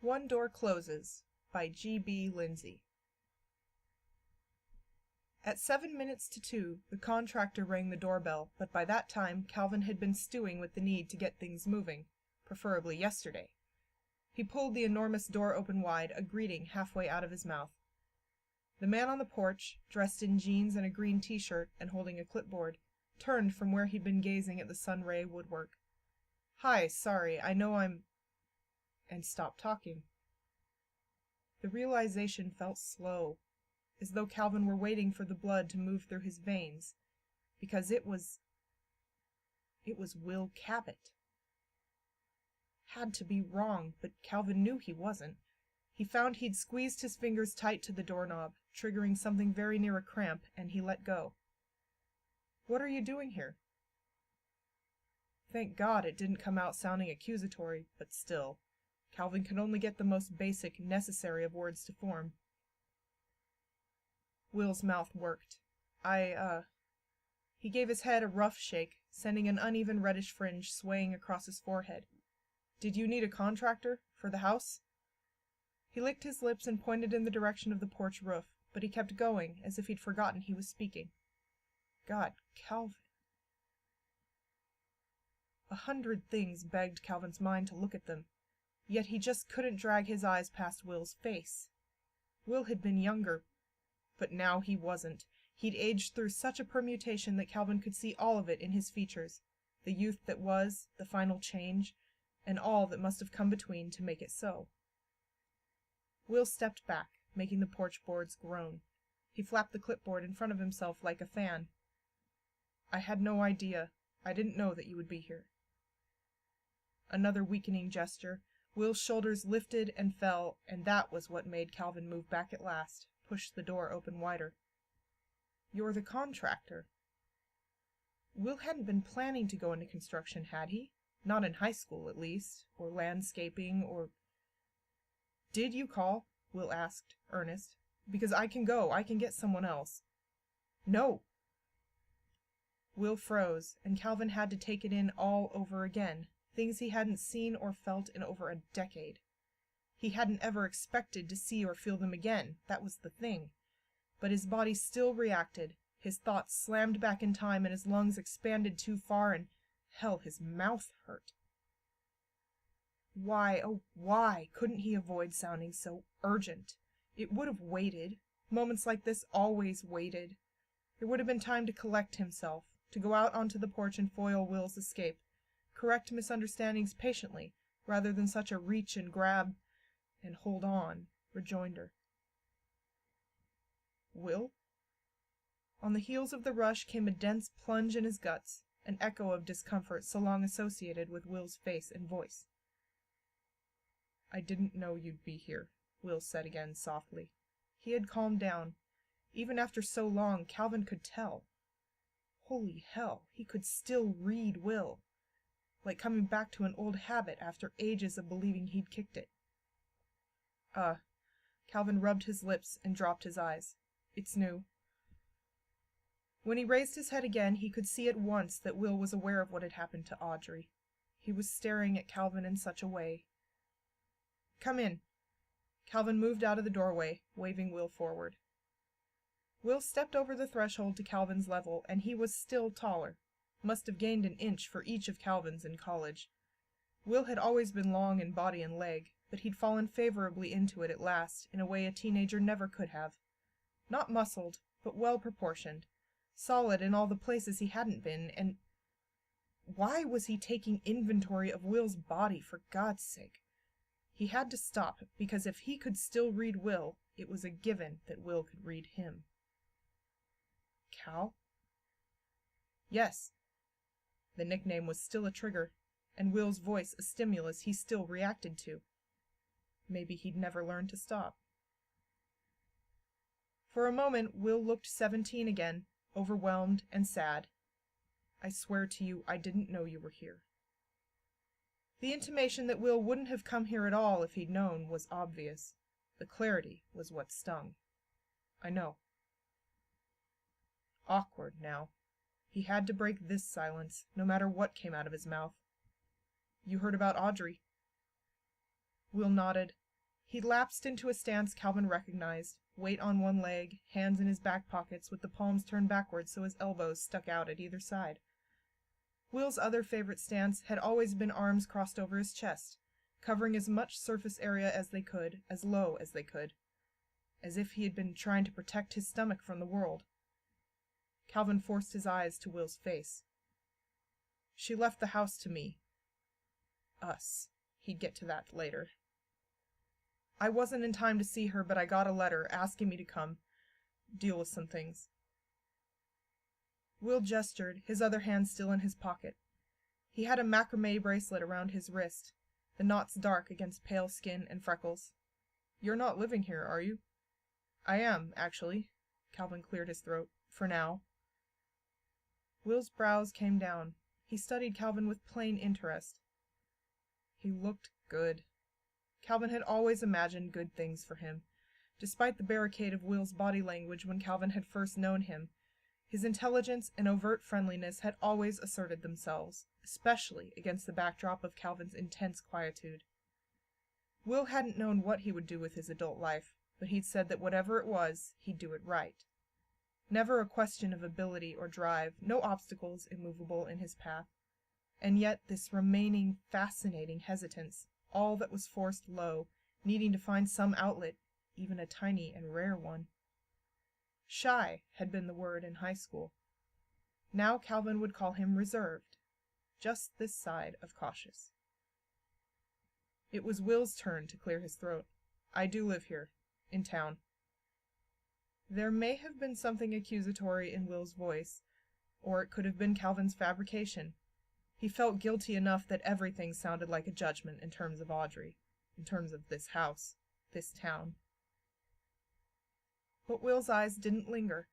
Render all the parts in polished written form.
One Door Closes by G.B. Lindsey. At 7 minutes to 2 the contractor rang the doorbell, but by that time Calvin had been stewing with the need to get things moving, preferably yesterday. He pulled the enormous door open wide, a greeting halfway out of his mouth. The man on the porch, dressed in jeans and a green t-shirt and holding a clipboard, turned from where he'd been gazing at the sunray woodwork. "Hi, sorry, I know I'm—" and stopped talking. The realization felt slow, as though Calvin were waiting for the blood to move through his veins, because it was Will Cabot. Had to be wrong, but Calvin knew he wasn't. He found he'd squeezed his fingers tight to the doorknob, triggering something very near a cramp, and he let go. "What are you doing here?" Thank God it didn't come out sounding accusatory, but still, Calvin could only get the most basic, necessary of words to form. Will's mouth worked. He gave his head a rough shake, sending an uneven reddish fringe swaying across his forehead. "Did you need a contractor? For the house?" He licked his lips and pointed in the direction of the porch roof, but he kept going, as if he'd forgotten he was speaking. God, Calvin. 100 things begged Calvin's mind to look at them, yet he just couldn't drag his eyes past Will's face. Will had been younger, but now he wasn't. He'd aged through such a permutation that Calvin could see all of it in his features, the youth that was, the final change, and all that must have come between to make it so. Will stepped back, making the porch boards groan. He flapped the clipboard in front of himself like a fan. "I had no idea. I didn't know that you would be here." Another weakening gesture. Will's shoulders lifted and fell, and that was what made Calvin move back at last, push the door open wider. "You're the contractor." Will hadn't been planning to go into construction, had he? Not in high school, at least, or landscaping, or... "Did you call?" Will asked, earnest. "Because I can go. I can get someone else." "No!" Will froze, and Calvin had to take it in all over again. Things he hadn't seen or felt in over a decade. He hadn't ever expected to see or feel them again, that was the thing. But his body still reacted, his thoughts slammed back in time, and his lungs expanded too far, and hell, his mouth hurt. Why, oh why, couldn't he avoid sounding so urgent? It would have waited. Moments like this always waited. There would have been time to collect himself, to go out onto the porch and foil Will's escape. Correct misunderstandings patiently, rather than such a reach and grab and hold on rejoinder. Will? On the heels of the rush came a dense plunge in his guts, an echo of discomfort so long associated with Will's face and voice. "I didn't know you'd be here," Will said again softly. He had calmed down. Even after so long, Calvin could tell. Holy hell, he could still read Will. Like coming back to an old habit after ages of believing he'd kicked it. Calvin rubbed his lips and dropped his eyes. "It's new." When he raised his head again, he could see at once that Will was aware of what had happened to Audrey. He was staring at Calvin in such a way. "Come in." Calvin moved out of the doorway, waving Will forward. Will stepped over the threshold to Calvin's level, and he was still taller. Must have gained an inch for each of Calvin's in college. Will had always been long in body and leg, but he'd fallen favorably into it at last, in a way a teenager never could have. Not muscled, but well proportioned. Solid in all the places he hadn't been, and... Why was he taking inventory of Will's body, for God's sake? He had to stop, because if he could still read Will, it was a given that Will could read him. "Cal?" "Yes." The nickname was still a trigger, and Will's voice a stimulus he still reacted to. Maybe he'd never learn to stop. For a moment Will looked 17 again, overwhelmed and sad. "I swear to you I didn't know you were here." The intimation that Will wouldn't have come here at all if he'd known was obvious. The clarity was what stung. "I know." Awkward now. He had to break this silence, no matter what came out of his mouth. "You heard about Audrey?" Will nodded. He lapsed into a stance Calvin recognized, weight on one leg, hands in his back pockets with the palms turned backwards so his elbows stuck out at either side. Will's other favorite stance had always been arms crossed over his chest, covering as much surface area as they could, as low as they could, as if he had been trying to protect his stomach from the world. Calvin forced his eyes to Will's face. She left the house to me. Us. He'd get to that later. I wasn't in time to see her, but I got a letter asking me to come, deal with some things. Will gestured, his other hand still in his pocket. He had a macrame bracelet around his wrist, the knots dark against pale skin and freckles. You're not living here, are you? I am, actually. Calvin cleared his throat. For now. Will's brows came down. He studied Calvin with plain interest. He looked good. Calvin had always imagined good things for him. Despite the barricade of Will's body language when Calvin had first known him, his intelligence and overt friendliness had always asserted themselves, especially against the backdrop of Calvin's intense quietude. Will hadn't known what he would do with his adult life, but he'd said that whatever it was, he'd do it right. Never a question of ability or drive, no obstacles immovable in his path. And yet this remaining fascinating hesitance, all that was forced low, needing to find some outlet, even a tiny and rare one. Shy had been the word in high school. Now Calvin would call him reserved, just this side of cautious. It was Will's turn to clear his throat. I do live here, in town. There may have been something accusatory in Will's voice, or it could have been Calvin's fabrication. He felt guilty enough that everything sounded like a judgment in terms of Audrey, in terms of this house, this town. But Will's eyes didn't linger.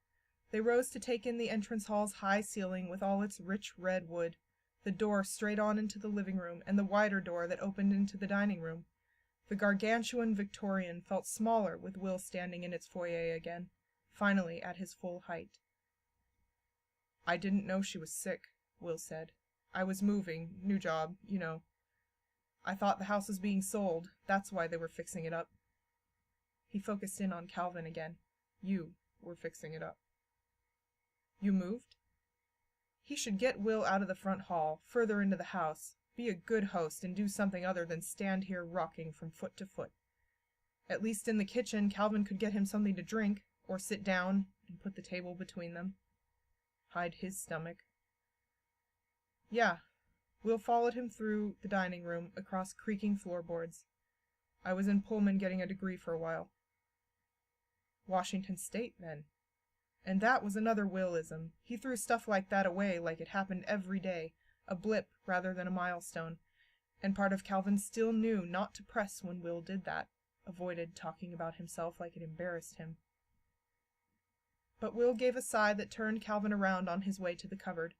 They rose to take in the entrance hall's high ceiling with all its rich red wood, the door straight on into the living room, and the wider door that opened into the dining room. The gargantuan Victorian felt smaller with Will standing in its foyer again, finally at his full height. I didn't know she was sick, Will said. I was moving, new job, you know. I thought the house was being sold, that's why they were fixing it up. He focused in on Calvin again. You were fixing it up. You moved? He should get Will out of the front hall, further into the house, be a good host and do something other than stand here rocking from foot to foot. At least in the kitchen, Calvin could get him something to drink, or sit down and put the table between them. Hide his stomach. Yeah, Will followed him through the dining room, across creaking floorboards. I was in Pullman getting a degree for a while. Washington State, then. And that was another Willism. He threw stuff like that away like it happened every day, a blip rather than a milestone, and part of Calvin still knew not to press when Will did that, avoided talking about himself like it embarrassed him. But Will gave a sigh that turned Calvin around on his way to the cupboard.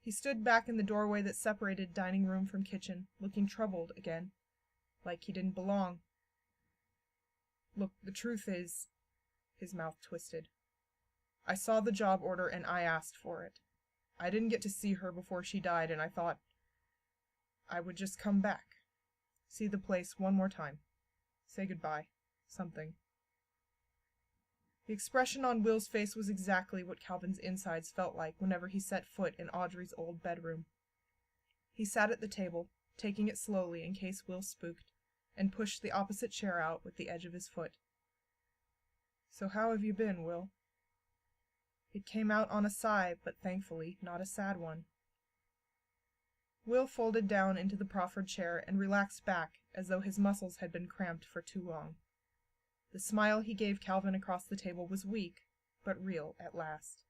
He stood back in the doorway that separated dining room from kitchen, looking troubled again, like he didn't belong. Look, the truth is, his mouth twisted. I saw the job order and I asked for it. I didn't get to see her before she died, and I thought I would just come back, see the place one more time, say goodbye, something. The expression on Will's face was exactly what Calvin's insides felt like whenever he set foot in Audrey's old bedroom. He sat at the table, taking it slowly in case Will spooked, and pushed the opposite chair out with the edge of his foot. So how have you been, Will? It came out on a sigh, but thankfully not a sad one. Will folded down into the proffered chair and relaxed back as though his muscles had been cramped for too long. The smile he gave Calvin across the table was weak, but real at last.